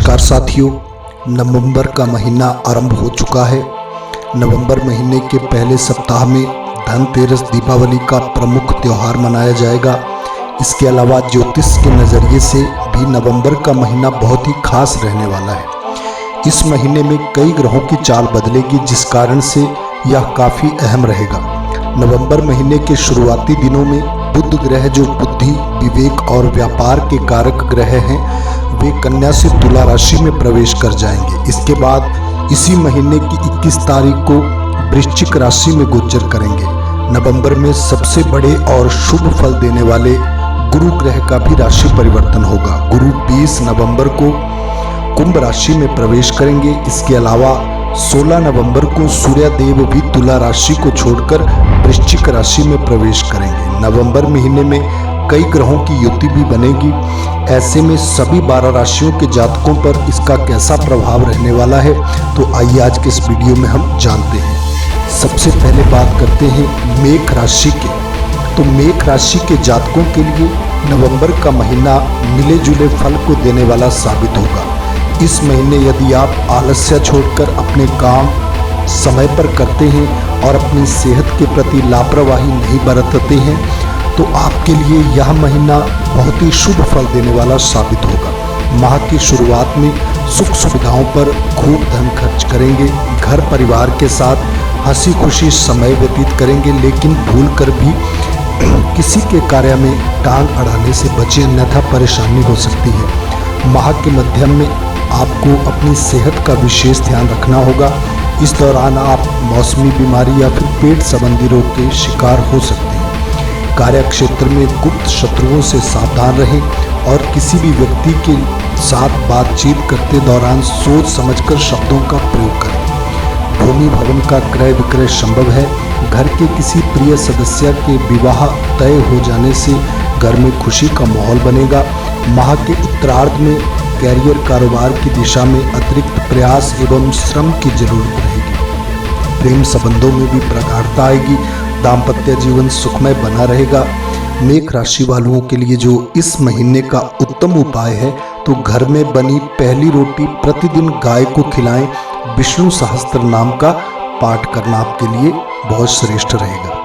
नमस्कार साथियों, नवंबर का महीना आरंभ हो चुका है। नवंबर महीने के पहले सप्ताह में धनतेरस दीपावली का प्रमुख त्यौहार मनाया जाएगा। इसके अलावा ज्योतिष के नज़रिए से भी नवंबर का महीना बहुत ही खास रहने वाला है। इस महीने में कई ग्रहों की चाल बदलेगी, जिस कारण से यह काफ़ी अहम रहेगा। नवंबर महीने के शुरुआती दिनों में बुध ग्रह, जो बुद्धि, विवेक और व्यापार के कारक ग्रह हैं, वे कन्या से तुला राशि में प्रवेश कर जाएंगे। इसके बाद इसी महीने की 21 तारीख को वृश्चिक राशि में गोचर करेंगे। नवंबर में सबसे बड़े और शुभ फल देने वाले गुरु ग्रह का भी राशि परिवर्तन होगा। गुरु 20 नवंबर को कुंभ राशि में प्रवेश करेंगे। इसके अलावा 16 नवंबर को सूर्य देव भी तुला राशि को छोड़कर वृश्चिक राशि में प्रवेश करेंगे। नवंबर महीने में कई ग्रहों की युति भी बनेगी। ऐसे में सभी 12 राशियों के जातकों पर इसका कैसा प्रभाव रहने वाला है, तो आइए आज के इस वीडियो में हम जानते हैं। सबसे पहले बात करते हैं मेष राशि के। तो मेष राशि के जातकों के लिए नवंबर का महीना मिले जुले फल को देने वाला साबित होगा। इस महीने यदि आप आलस्य छोड़कर अपने काम समय पर करते हैं और अपनी सेहत के प्रति लापरवाही नहीं बरतते हैं, तो आपके लिए यह महीना बहुत ही शुभ फल देने वाला साबित होगा। माह की शुरुआत में सुख सुविधाओं पर खूब धन खर्च करेंगे। घर परिवार के साथ हंसी खुशी समय व्यतीत करेंगे, लेकिन भूल कर भी किसी के कार्य में टांग अड़ाने से बचें, अन्यथा परेशानी हो सकती है। माह के मध्यम में आपको अपनी सेहत का विशेष ध्यान रखना होगा। इस दौरान आप मौसमी बीमारी या फिर पेट संबंधी रोग के शिकार हो सकते हैं। कार्य क्षेत्र में गुप्त शत्रुओं से सावधान रहें और किसी भी व्यक्ति के साथ बातचीत करते दौरान सोच समझकर शब्दों का प्रयोग करें। भूमि भवन का क्रय विक्रय संभव है। घर के किसी प्रिय सदस्य के विवाह तय हो जाने से घर में खुशी का माहौल बनेगा। माह के उत्तरार्ध में कैरियर कारोबार की दिशा में अतिरिक्त प्रयास एवं श्रम की जरूरत रहेगी। प्रेम संबंधों में भी प्रगाढ़ता आएगी। दाम्पत्य जीवन सुखमय बना रहेगा। मेष राशि वालों के लिए जो इस महीने का उत्तम उपाय है, तो घर में बनी पहली रोटी प्रतिदिन गाय को खिलाएं। विष्णु सहस्त्र नाम का पाठ करना आपके लिए बहुत श्रेष्ठ रहेगा।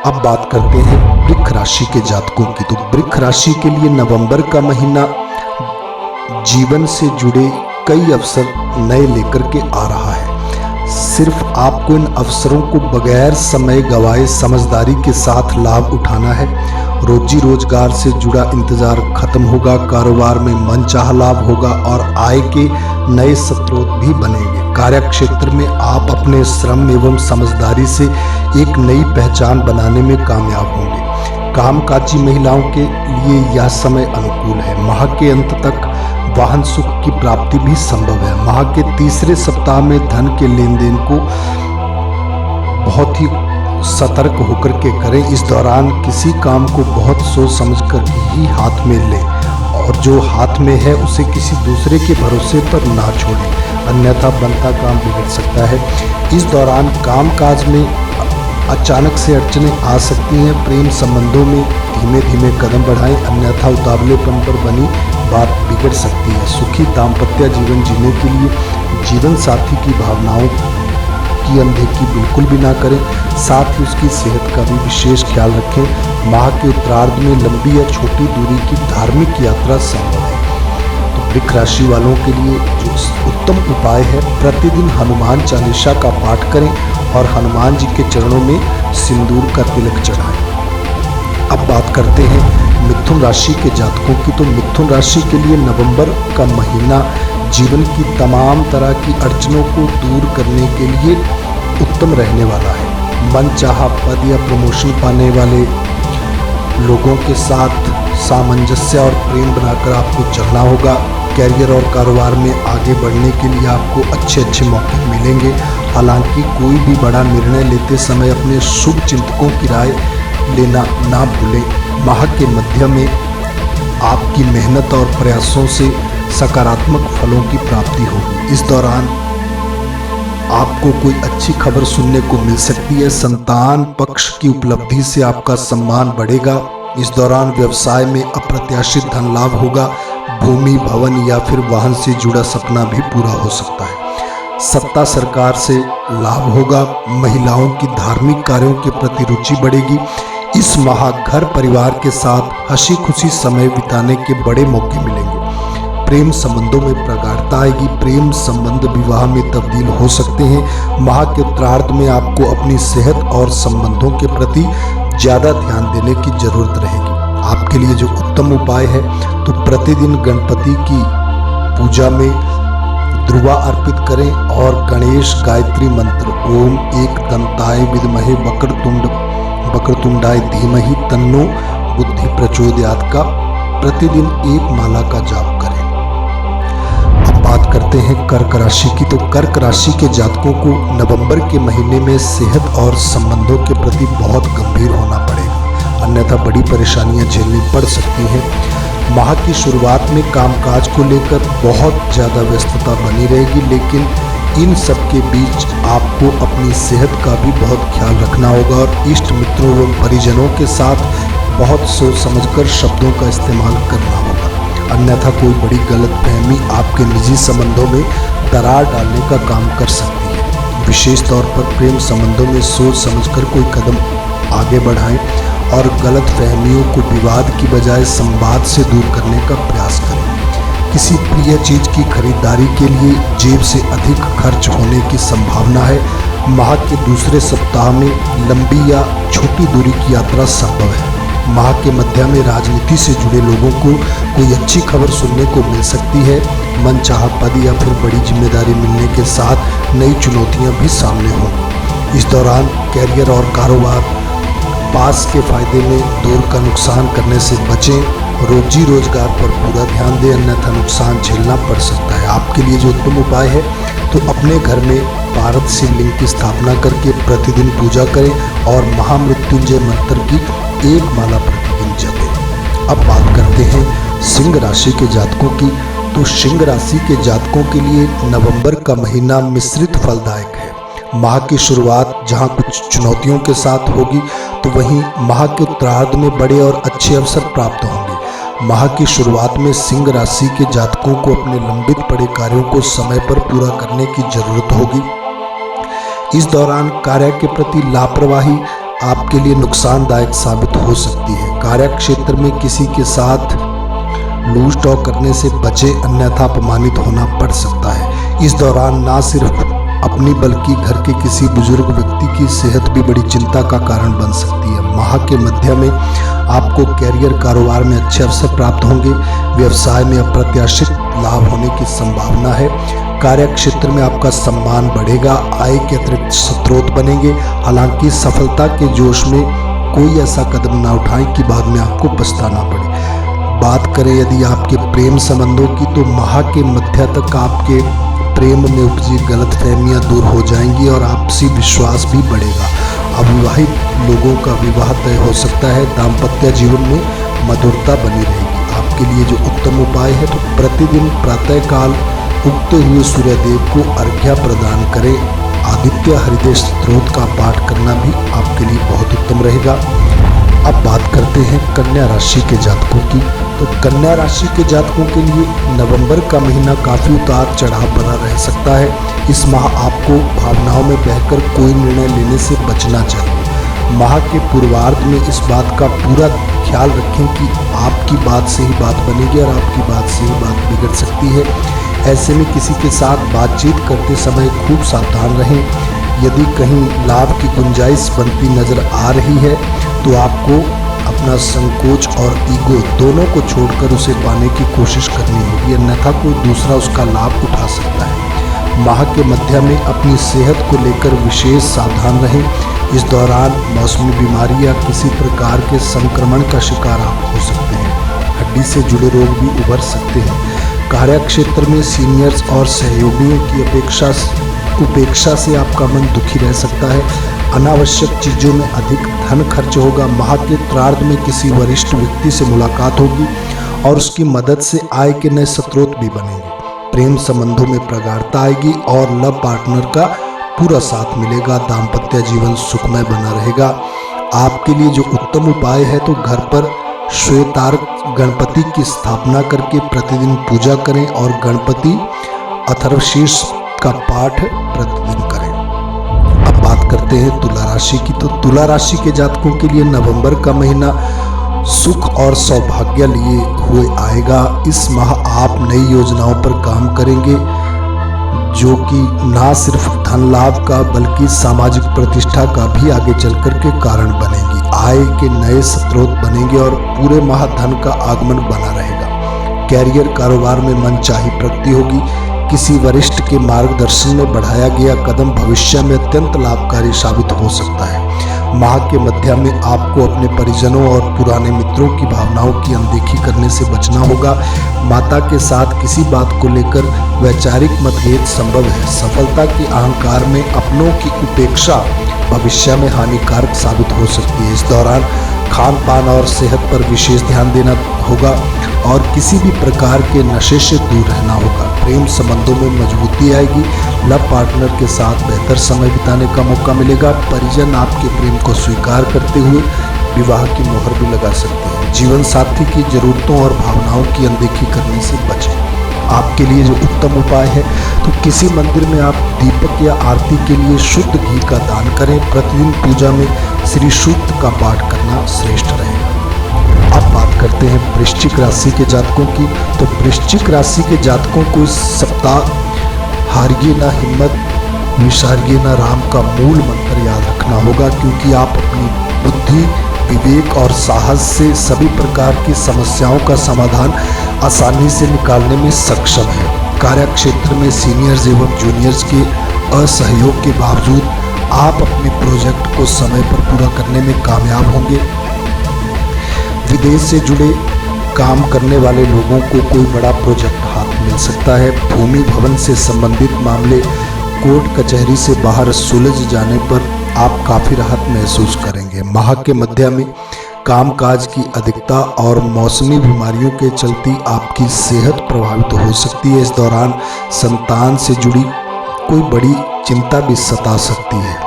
अब बात करते हैं वृश्चिक राशि के जातकों की। तो वृश्चिक राशि के लिए नवंबर का महीना जीवन से जुड़े कई अवसर नए लेकर के आ रहा है। सिर्फ आपको इन अवसरों को बगैर समय गवाए समझदारी के साथ लाभ उठाना है। रोजी रोजगार से जुड़ा इंतजार खत्म होगा। कारोबार में मनचाहा लाभ होगा और आय के नए स्रोत भी बनेंगे। कार्य क्षेत्र में आप अपने श्रम एवं समझदारी से एक नई पहचान बनाने में कामयाब होंगे। कामकाजी महिलाओं के लिए यह समय अनुकूल है। माह के अंत तक वाहन सुख की प्राप्ति भी संभव है। माह के तीसरे सप्ताह में धन के लेन देन को बहुत ही सतर्क होकर के करें। इस दौरान किसी काम को बहुत सोच समझ कर ही हाथ में लें और जो हाथ में है उसे किसी दूसरे के भरोसे पर ना छोड़ें, अन्यथा बनता काम बिगड़ सकता है। इस दौरान कामकाज में अचानक से अड़चनें आ सकती हैं। प्रेम संबंधों में धीमे धीमे कदम बढ़ाएं, अन्यथा उतावलेपन पर बनी बात बिगड़ सकती है। सुखी दाम्पत्य जीवन जीने के लिए जीवन साथी की भावनाओं की अनदेखी बिल्कुल भी ना करें। साथ ही उसकी सेहत का भी विशेष ख्याल रखें। माह के उत्तरार्ध में लंबी या छोटी दूरी की धार्मिक यात्रा संभव है। तो वृश्चिक राशि वालों के लिए जो उत्तम उपाय है, प्रतिदिन हनुमान चालीसा का पाठ करें और हनुमान जी के चरणों में सिंदूर का तिलक चढ़ाएं। अब बात करते हैं मिथुन राशि के जातकों की। तो मिथुन राशि के लिए नवंबर का महीना जीवन की तमाम तरह की अड़चनों को दूर करने के लिए उत्तम रहने वाला है। मनचाहा पद या प्रमोशन पाने वाले लोगों के साथ सामंजस्य और प्रेम बनाकर आपको चलना होगा। कैरियर और कारोबार में आगे बढ़ने के लिए आपको अच्छे मौके मिलेंगे। हालांकि कोई भी बड़ा निर्णय लेते समय अपने शुभ चिंतकों की राय लेना ना भूलें। माह के मध्य में आपकी मेहनत और प्रयासों से सकारात्मक फलों की प्राप्ति होगी। इस दौरान आपको कोई अच्छी खबर सुनने को मिल सकती है। संतान पक्ष की उपलब्धि से आपका सम्मान बढ़ेगा। इस दौरान व्यवसाय में अप्रत्याशित धन लाभ होगा। भूमि, भवन या फिर वाहन से जुड़ा सपना भी पूरा हो सकता है। सत्ता सरकार से लाभ होगा। महिलाओं की धार्मिक कार्यों के प्रति रुचि बढ़ेगी। इस माह घर परिवार के साथ हंसी खुशी समय बिताने के बड़े मौके मिलेंगे। प्रेम संबंधों में प्रगाढ़ता आएगी। प्रेम संबंध विवाह में तब्दील हो सकते हैं। माह के उत्तरार्ध में आपको अपनी सेहत और संबंधों के प्रति ज़्यादा ध्यान देने की जरूरत रहेगी। आपके लिए जो उत्तम उपाय है तो प्रतिदिन गणपति की पूजा में ध्रुवा अर्पित करें और गणेश गायत्री मंत्र ओम एक दंताय विद्महे वक्रतुंडाय धीमहि तन्नो बुद्धि प्रचोदयात् का प्रतिदिन एक माला का जाप करें। अब बात करते हैं कर्क राशि की। तो कर्क राशि के जातकों को नवंबर के महीने में सेहत और संबंधों के प्रति बहुत गंभीर होना पड़ेगा, अन्यथा बड़ी परेशानियां झेलनी पड़ सकती हैं। माह की शुरुआत में कामकाज को लेकर बहुत ज़्यादा व्यस्तता बनी रहेगी, लेकिन इन सब के बीच आपको अपनी सेहत का भी बहुत ख्याल रखना होगा और इष्ट मित्रों एवं परिजनों के साथ बहुत सोच समझकर शब्दों का इस्तेमाल करना होगा, अन्यथा कोई बड़ी गलतफहमी आपके निजी संबंधों में दरार डालने का काम कर सकती है। विशेष तौर पर प्रेम संबंधों में सोच समझकर कोई कदम आगे बढ़ाएं और गलत फहमियों को विवाद की बजाय संवाद से दूर करने का प्रयास करें। किसी प्रिय चीज की खरीदारी के लिए जेब से अधिक खर्च होने की संभावना है। माह के दूसरे सप्ताह में लंबी या छोटी दूरी की यात्रा संभव है। माह के मध्य में राजनीति से जुड़े लोगों को कोई अच्छी खबर सुनने को मिल सकती है। मनचाहा पद या फिर बड़ी जिम्मेदारी मिलने के साथ नई चुनौतियां भी सामने होंगी। इस दौरान कैरियर और कारोबार पास के फायदे में दौर का नुकसान करने से बचें। रोजी रोजगार पर पूरा ध्यान दें, अन्यथा नुकसान झेलना पड़ सकता है। आपके लिए जो उत्तम उपाय है तो अपने घर में भारत शिवलिंग की स्थापना करके प्रतिदिन पूजा करें और महामृत्युंजय मंत्र की एक माला प्रतिदिन जपें। अब बात करते हैं सिंह राशि के जातकों की। तो सिंह राशि के जातकों के लिए नवंबर का महीना मिश्रित फलदायक है। माह की शुरुआत जहां कुछ चुनौतियों के साथ होगी तो वहीं माह के उत्तरार्ध में बड़े और अच्छे अवसर प्राप्त होंगे। माह की शुरुआत में सिंह राशि के जातकों को अपने लंबित पड़े कार्यों को समय पर पूरा करने की जरूरत होगी। इस दौरान कार्य के प्रति लापरवाही आपके लिए नुकसानदायक साबित हो सकती है। कार्य क्षेत्र में किसी के साथ लूज टॉक करने से बचे, अन्यथा अपमानित होना पड़ सकता है। इस दौरान ना सिर्फ अपनी बल्कि घर के किसी बुजुर्ग व्यक्ति की सेहत भी बड़ी चिंता का कारण बन सकती है। माह के मध्य में आपको कैरियर कारोबार में अच्छे अवसर प्राप्त होंगे। व्यवसाय में अप्रत्याशित लाभ होने की संभावना है। कार्य क्षेत्र में आपका सम्मान बढ़ेगा, आय के अतिरिक्त स्रोत बनेंगे। हालांकि सफलता के जोश में कोई ऐसा कदम ना उठाएं कि बाद में आपको पछताना पड़े। बात करें यदि आपके प्रेम संबंधों की तो माह के मध्य तक आपके प्रेम में उपजी गलतफहमियां दूर हो जाएंगी और आपसी विश्वास भी बढ़ेगा। अविवाहित लोगों का विवाह तय हो सकता है। दाम्पत्य जीवन में मधुरता बनी रहेगी। आपके लिए जो उत्तम उपाय है तो प्रतिदिन प्रातःकाल उगते हुए सूर्यदेव को अर्घ्य प्रदान करें। आदित्य हृदय स्तोत्र का पाठ करना भी आपके लिए बहुत उत्तम रहेगा। अब बात करते हैं कन्या राशि के जातकों की। तो कन्या राशि के जातकों के लिए नवंबर का महीना काफ़ी उतार चढ़ाव बना रह सकता है। इस माह आपको भावनाओं में बहकर कोई निर्णय लेने से बचना चाहिए। माह के पूर्वार्ध में इस बात का पूरा ख्याल रखें कि आपकी बात से ही बात बनेगी और आपकी बात से ही बात बिगड़ सकती है। ऐसे में किसी के साथ बातचीत करते समय खूब सावधान रहें। यदि कहीं लाभ की गुंजाइश बनती नजर आ रही है तो आपको अपना संकोच और ईगो दोनों को छोड़कर उसे पाने की कोशिश करनी होगी, अन्यथा कोई दूसरा उसका लाभ उठा सकता है। माह के मध्य में अपनी सेहत को लेकर विशेष सावधान रहें। इस दौरान मौसमी बीमारी या किसी प्रकार के संक्रमण का शिकार आप हो सकते हैं। हड्डी से जुड़े रोग भी उभर सकते हैं। कार्य क्षेत्र में सीनियर्स और सहयोगियों की उपेक्षा से आपका मन दुखी रह सकता है। अनावश्यक चीज़ों में अधिक धन खर्च होगा। माह के उत्तरार्ध में किसी वरिष्ठ व्यक्ति से मुलाकात होगी और उसकी मदद से आय के नए स्रोत भी बनेंगे। प्रेम संबंधों में प्रगाढ़ता आएगी और लव पार्टनर का पूरा साथ मिलेगा। दाम्पत्य जीवन सुखमय बना रहेगा। आपके लिए जो उत्तम उपाय है तो घर पर श्वेतार्क गणपति की स्थापना करके प्रतिदिन पूजा करें और गणपति अथर्वशीर्ष का पाठ प्रतिदिन करें। अब बात करते हैं तुला राशि की। तो तुला राशि के जातकों के लिए नवंबर का महीना सुख और सौभाग्य लिए हुए आएगा। इस माह आप नई योजनाओं पर काम करेंगे जो कि ना सिर्फ धन लाभ का बल्कि सामाजिक प्रतिष्ठा का भी आगे चलकर के कारण बनेगी। आय के नए स्रोत बनेंगे और पूरे माह धन का आगमन बना रहेगा। कैरियर कारोबार में मनचाही प्रगति होगी। किसी वरिष्ठ के मार्गदर्शन में बढ़ाया गया कदम भविष्य में अत्यंत लाभकारी साबित हो सकता है। माह के मध्य में आपको अपने परिजनों और पुराने मित्रों की भावनाओं की अनदेखी करने से बचना होगा। माता के साथ किसी बात को लेकर वैचारिक मतभेद संभव है। सफलता के अहंकार में अपनों की उपेक्षा भविष्य में हानिकारक साबित हो सकती है। इस दौरान खान पान और सेहत पर विशेष ध्यान देना होगा और किसी भी प्रकार के नशे से दूर रहना होगा। प्रेम संबंधों में मजबूती आएगी। लव पार्टनर के साथ बेहतर समय बिताने का मौका मिलेगा। परिजन आपके प्रेम को स्वीकार करते हुए विवाह की मोहर भी लगा सकते हैं। जीवन साथी की जरूरतों और भावनाओं की अनदेखी करने से बचें। आपके लिए जो उत्तम उपाय है तो किसी मंदिर में आप दीपक या आरती के लिए शुद्ध घी का दान करें। प्रतिदिन पूजा में श्री सूक्त का पाठ करना श्रेष्ठ रहेगा। अब बात करते हैं वृश्चिक राशि के जातकों की। तो वृश्चिक राशि के जातकों को इस सप्ताह हारिए ना हिम्मत, विसारिए ना राम का मूल मंत्र याद रखना होगा, क्योंकि आप अपनी बुद्धि, विवेक और साहस से सभी प्रकार की समस्याओं का समाधान आसानी से निकालने में सक्षम है। कार्य क्षेत्र में सीनियर्स एवं जूनियर्स के असहयोग के बावजूद आप अपने प्रोजेक्ट को समय पर पूरा करने में कामयाब होंगे। विदेश से जुड़े काम करने वाले लोगों को कोई बड़ा प्रोजेक्ट हाथ मिल सकता है। भूमि भवन से संबंधित मामले कोर्ट कचहरी से बाहर सुलझ जाने पर आप काफ़ी राहत महसूस करेंगे। माह के मध्य में कामकाज की अधिकता और मौसमी बीमारियों के चलते आपकी सेहत प्रभावित हो सकती है। इस दौरान संतान से जुड़ी कोई बड़ी चिंता भी सता सकती है।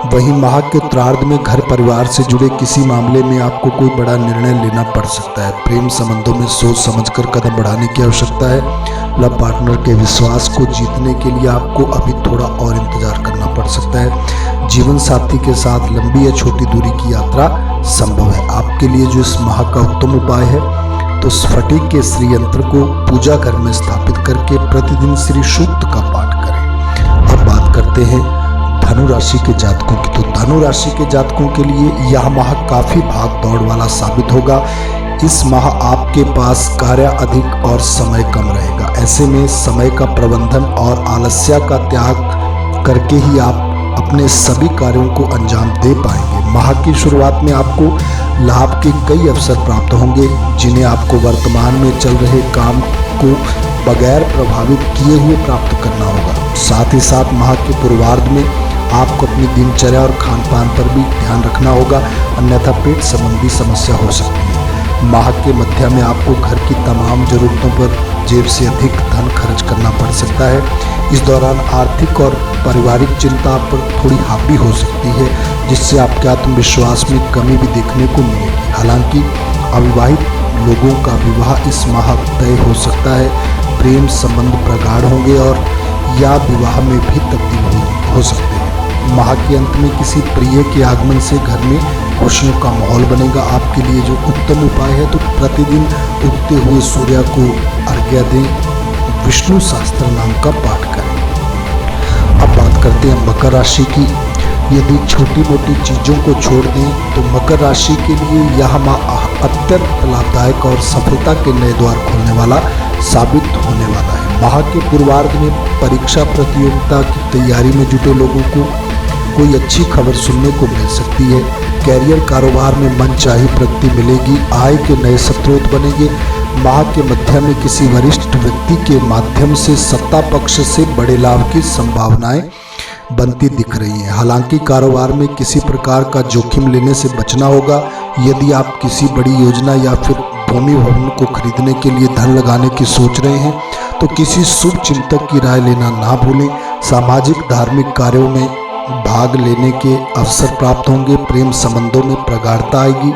वहीं माह के उत्तरार्ध में घर परिवार से जुड़े किसी मामले में आपको कोई बड़ा निर्णय लेना पड़ सकता है। प्रेम संबंधों में सोच समझकर कदम बढ़ाने की आवश्यकता है। लव पार्टनर के विश्वास को जीतने के लिए आपको अभी थोड़ा और इंतजार करना पड़ सकता है। जीवन साथी के साथ लंबी या छोटी दूरी की यात्रा संभव है। आपके लिए जो इस माह का उत्तम उपाय है तो स्फटिक के श्री यंत्र को पूजा घर में स्थापित करके प्रतिदिन श्री सूक्त का पाठ करें। अब बात करते हैं धनु राशि के जातकों की। तो धनु राशि के जातकों के लिए यह माह काफी भाग दौड़ वाला साबित होगा। इस माह आपके पास कार्य अधिक और समय कम रहेगा। ऐसे में समय का प्रबंधन और आलस्य का त्याग करके ही आप अपने सभी कार्यों को अंजाम दे पाएंगे। माह की शुरुआत में आपको लाभ के कई अवसर प्राप्त होंगे, जिन्हें आपको वर्तमान में चल रहे काम को बगैर प्रभावित किए हुए प्राप्त करना होगा। साथ ही साथ माह के पूर्वार्ध में आपको अपनी दिनचर्या और खान पान पर भी ध्यान रखना होगा, अन्यथा पेट संबंधी समस्या हो सकती है। माह के मध्य में आपको घर की तमाम जरूरतों पर जेब से अधिक धन खर्च करना पड़ सकता है। इस दौरान आर्थिक और पारिवारिक चिंता पर थोड़ी हावी हो सकती है, जिससे आपके आत्मविश्वास में कमी भी देखने को मिलेगी। हालांकि अविवाहित लोगों का विवाह इस माह तय हो सकता है। प्रेम संबंध प्रगाढ़ होंगे और या विवाह में भी तब्दील हो सकते हैं। माह के अंत में किसी प्रिय के आगमन से घर में खुशियों का माहौल बनेगा। आपके लिए जो उत्तम उपाय है तो प्रतिदिन उगते हुए सूर्य को अर्घ्य दें, विष्णु सहस्त्र नाम का पाठ करें। अब बात करते हैं मकर राशि की। यदि छोटी मोटी चीज़ों को छोड़ दें तो मकर राशि के लिए यह माह अत्यंत लाभदायक और सफलता के नए द्वार खोलने वाला साबित होने वाला है। माह के पूर्वार्ध में परीक्षा प्रतियोगिता की तैयारी में जुटे लोगों को कोई अच्छी खबर सुनने को मिल सकती है। कैरियर कारोबार में मनचाही प्रगति मिलेगी। आय के नए स्रोत बनेंगे। माह के मध्य में किसी वरिष्ठ व्यक्ति के माध्यम से सत्ता पक्ष से बड़े लाभ की संभावनाएं बनती दिख रही हैं। हालांकि कारोबार में किसी प्रकार का जोखिम लेने से बचना होगा। यदि आप किसी बड़ी योजना या फिर भूमि भवन को खरीदने के लिए धन लगाने की सोच रहे हैं तो किसी शुभ चिंतक की राय लेना ना भूलें। सामाजिक धार्मिक कार्यों में भाग लेने के अवसर प्राप्त होंगे। प्रेम संबंधों में प्रगाढ़ता आएगी।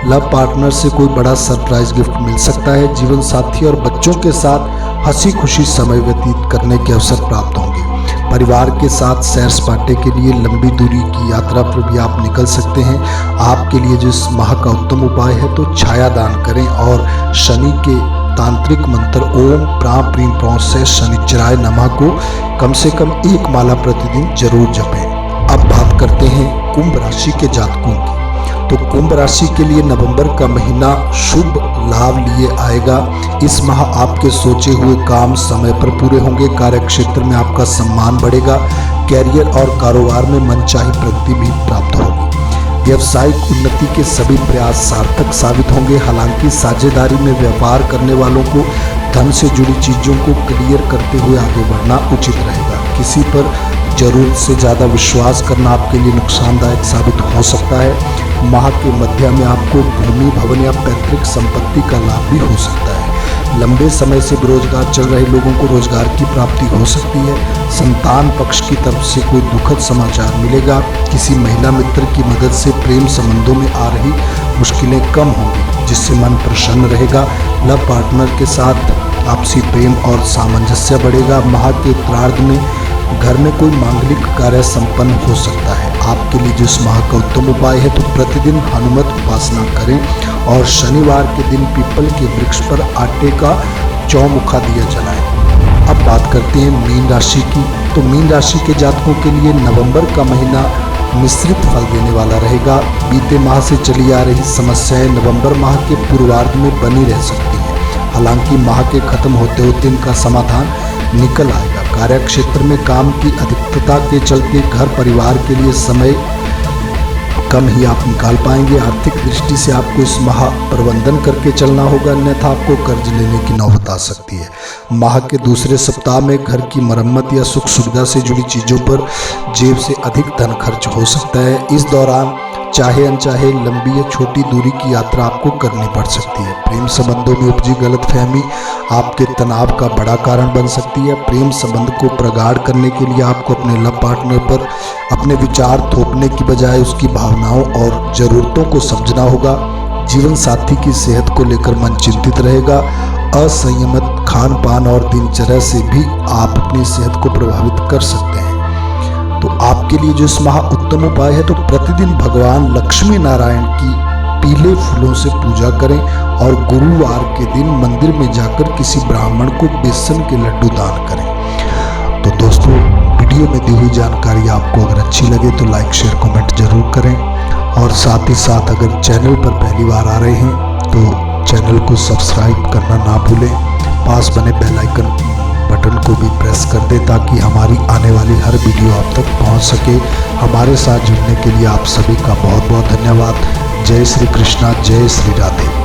लव पार्टनर से कोई बड़ा सरप्राइज गिफ्ट मिल सकता है। जीवन साथी और बच्चों के साथ हंसी खुशी समय व्यतीत करने के अवसर प्राप्त होंगे। परिवार के साथ सैर सपाटे के लिए लंबी दूरी की यात्रा पर भी आप निकल सकते हैं। आपके लिए जो इस माह का उत्तम उपाय है तो छाया दान करें और शनि के तांत्रिक मंत्र ओम प्रां प्रीं प्रौं से शनिचराय नमः को कम से कम 1 माला प्रतिदिन जरूर जपें। अब बात करते हैं कुंभ राशि के जातकों की। तो कुंभ राशि के लिए नवंबर का महीना शुभ लाभ लिए आएगा। इस माह आपके सोचे हुए काम समय पर पूरे होंगे। कार्य क्षेत्र में आपका सम्मान बढ़ेगा। कैरियर और कारोबार में मनचाही प्रगति भी प्राप्त होगी। व्यवसायिक उन्नति के सभी प्रयास सार्थक साबित होंगे। हालांकि साझेदारी में व्यापार करने वालों को धन से जुड़ी चीजों को क्लियर करते हुए आगे बढ़ना उचित रहेगा। किसी पर जरूरत से ज़्यादा विश्वास करना आपके लिए नुकसानदायक साबित हो सकता है। माह के मध्य में आपको भूमि भवन या पैतृक संपत्ति का लाभ भी हो सकता है। लंबे समय से बेरोजगार चल रहे लोगों को रोजगार की प्राप्ति हो सकती है। संतान पक्ष की तरफ से कोई दुखद समाचार मिलेगा। किसी महिला मित्र की मदद से प्रेम संबंधों में आ रही मुश्किलें कम होंगी, जिससे मन प्रसन्न रहेगा। लव पार्टनर के साथ आपसी प्रेम और सामंजस्य बढ़ेगा। माह के उत्तरार्ध में घर में कोई मांगलिक कार्य संपन्न हो सकता है। आपके लिए जो इस माह का उत्तम उपाय है तो प्रतिदिन हनुमत उपासना करें और शनिवार के दिन पीपल के वृक्ष पर आटे का चौमुखा दिया जलाएं। अब बात करते हैं मीन राशि की। तो मीन राशि के जातकों के लिए नवंबर का महीना मिश्रित फल देने वाला रहेगा। बीते माह से चली आ रही समस्याएं नवंबर माह के पूर्वार्ध में बनी रह सकती हैं। हालांकि माह के खत्म होते होते इनका समाधान निकल आएगा। कार्य क्षेत्र में काम की अधिकता के चलते घर परिवार के लिए समय कम ही आप निकाल पाएंगे। आर्थिक दृष्टि से आपको इस माह प्रबंधन करके चलना होगा, अन्यथा आपको कर्ज लेने की नौबत आ सकती है। माह के दूसरे सप्ताह में घर की मरम्मत या सुख सुविधा से जुड़ी चीज़ों पर जेब से अधिक धन खर्च हो सकता है। इस दौरान चाहे अनचाहे लंबी या छोटी दूरी की यात्रा आपको करनी पड़ सकती है। प्रेम संबंधों में उपजी गलतफहमी आपके तनाव का बड़ा कारण बन सकती है। प्रेम संबंध को प्रगाढ़ करने के लिए आपको अपने लव पार्टनर पर अपने विचार थोपने की बजाय उसकी भावनाओं और ज़रूरतों को समझना होगा। जीवन साथी की सेहत को लेकर मन चिंतित रहेगा। असंयमित खान पान और दिनचर्या से भी आप अपनी सेहत को प्रभावित कर सकते हैं। तो आपके लिए जो इस माह उत्तम उपाय है तो प्रतिदिन भगवान लक्ष्मी नारायण की पीले फूलों से पूजा करें और गुरुवार के दिन मंदिर में जाकर किसी ब्राह्मण को बेसन के लड्डू दान करें। तो दोस्तों, वीडियो में दी हुई जानकारी आपको अगर अच्छी लगे तो लाइक शेयर कमेंट जरूर करें और साथ ही साथ अगर चैनल पर पहली बार आ रहे हैं तो चैनल को सब्सक्राइब करना ना भूलें। पास बने बेल आइकन बटन को भी प्रेस कर दें ताकि हमारी आने वाली हर वीडियो आप तक पहुंच सके। हमारे साथ जुड़ने के लिए आप सभी का बहुत बहुत धन्यवाद। जय श्री कृष्णा, जय श्री राधे।